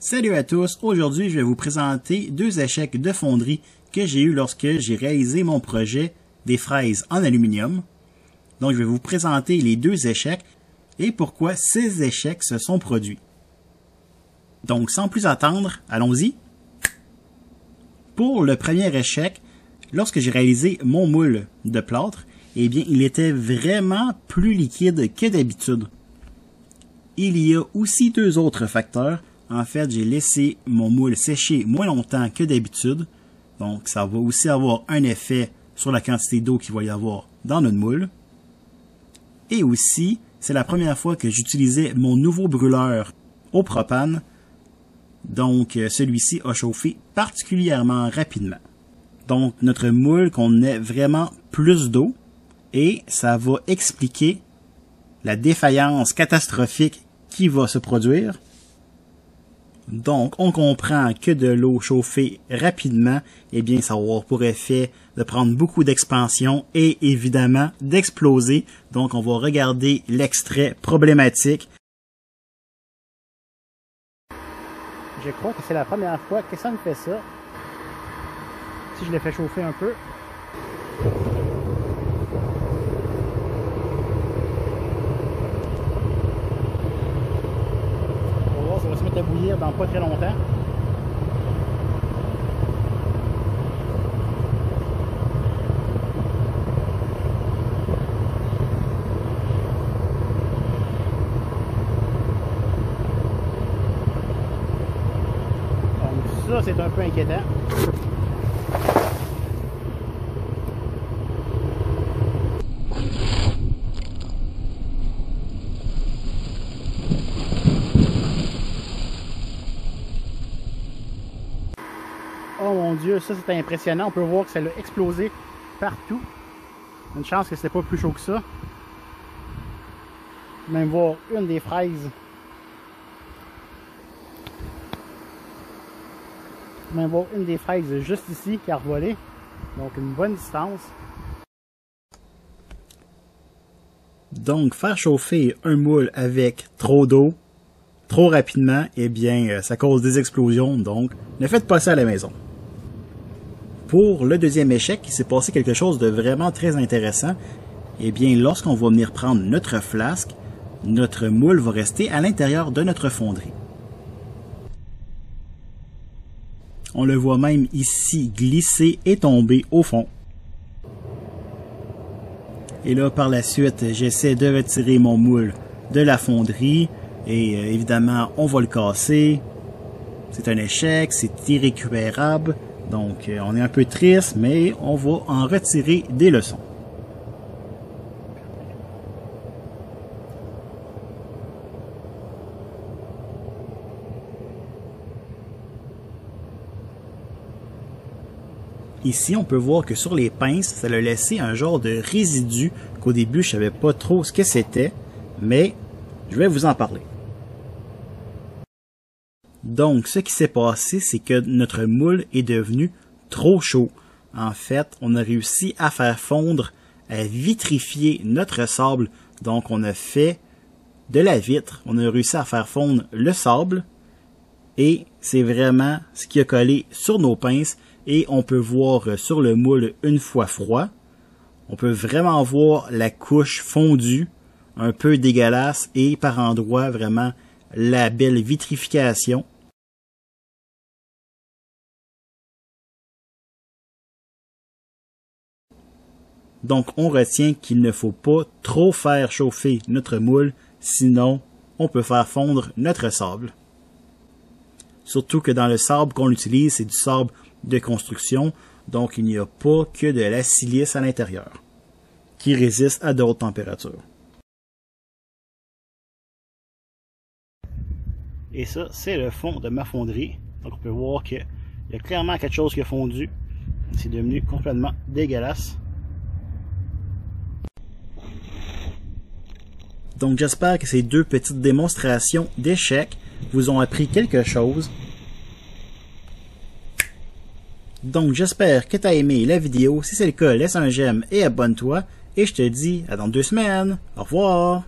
Salut à tous, aujourd'hui je vais vous présenter deux échecs de fonderie que j'ai eu lorsque j'ai réalisé mon projet des fraises en aluminium. Donc je vais vous présenter les deux échecs et pourquoi ces échecs se sont produits. Donc sans plus attendre, allons-y. Pour le premier échec, lorsque j'ai réalisé mon moule de plâtre, eh bien il était vraiment plus liquide que d'habitude. Il y a aussi deux autres facteurs. En fait, j'ai laissé mon moule sécher moins longtemps que d'habitude. Donc, ça va aussi avoir un effet sur la quantité d'eau qu'il va y avoir dans notre moule. Et aussi, c'est la première fois que j'utilisais mon nouveau brûleur au propane. Donc, celui-ci a chauffé particulièrement rapidement. Donc, notre moule contenait vraiment plus d'eau et ça va expliquer la défaillance catastrophique qui va se produire. Donc, on comprend que de l'eau chauffée rapidement, eh bien, ça va avoir pour effet de prendre beaucoup d'expansion et évidemment d'exploser. Donc, on va regarder l'extrait problématique. Je crois que c'est la première fois que ça me fait ça. Si je le fais chauffer un peu. Ça va se mettre à bouillir dans pas très longtemps. Donc ça, c'est un peu inquiétant. Oh mon Dieu, ça c'est impressionnant. On peut voir que ça l'a explosé partout. Une chance que c'était pas plus chaud que ça. Même voir une des fraises. Même voir une des fraises juste ici qui a revolé. Donc une bonne distance. Donc faire chauffer un moule avec trop d'eau, trop rapidement, eh bien ça cause des explosions. Donc ne faites pas ça à la maison. Pour le deuxième échec, il s'est passé quelque chose de vraiment très intéressant. Eh bien, lorsqu'on va venir prendre notre flasque, notre moule va rester à l'intérieur de notre fonderie. On le voit même ici glisser et tomber au fond. Et là, par la suite, j'essaie de retirer mon moule de la fonderie. Et évidemment, on va le casser. C'est un échec, c'est irrécupérable. Donc, on est un peu triste, mais on va en retirer des leçons. Ici, on peut voir que sur les pinces, ça a laissé un genre de résidu qu'au début, je savais pas trop ce que c'était, mais je vais vous en parler. Donc, ce qui s'est passé, c'est que notre moule est devenu trop chaud. En fait, on a réussi à faire fondre, à vitrifier notre sable. Donc, on a fait de la vitre. On a réussi à faire fondre le sable. Et c'est vraiment ce qui a collé sur nos pinces. Et on peut voir sur le moule une fois froid. On peut vraiment voir la couche fondue, un peu dégueulasse. Et par endroits, vraiment, la belle vitrification. Donc on retient qu'il ne faut pas trop faire chauffer notre moule, sinon on peut faire fondre notre sable. Surtout que dans le sable qu'on utilise, c'est du sable de construction, donc il n'y a pas que de la silice à l'intérieur, qui résiste à d'autres températures. Et ça, c'est le fond de ma fonderie. Donc on peut voir qu'il y a clairement quelque chose qui a fondu. C'est devenu complètement dégueulasse. Donc j'espère que ces deux petites démonstrations d'échecs vous ont appris quelque chose. Donc j'espère que tu as aimé la vidéo. Si c'est le cas, laisse un j'aime et abonne-toi. Et je te dis à dans 2 semaines. Au revoir!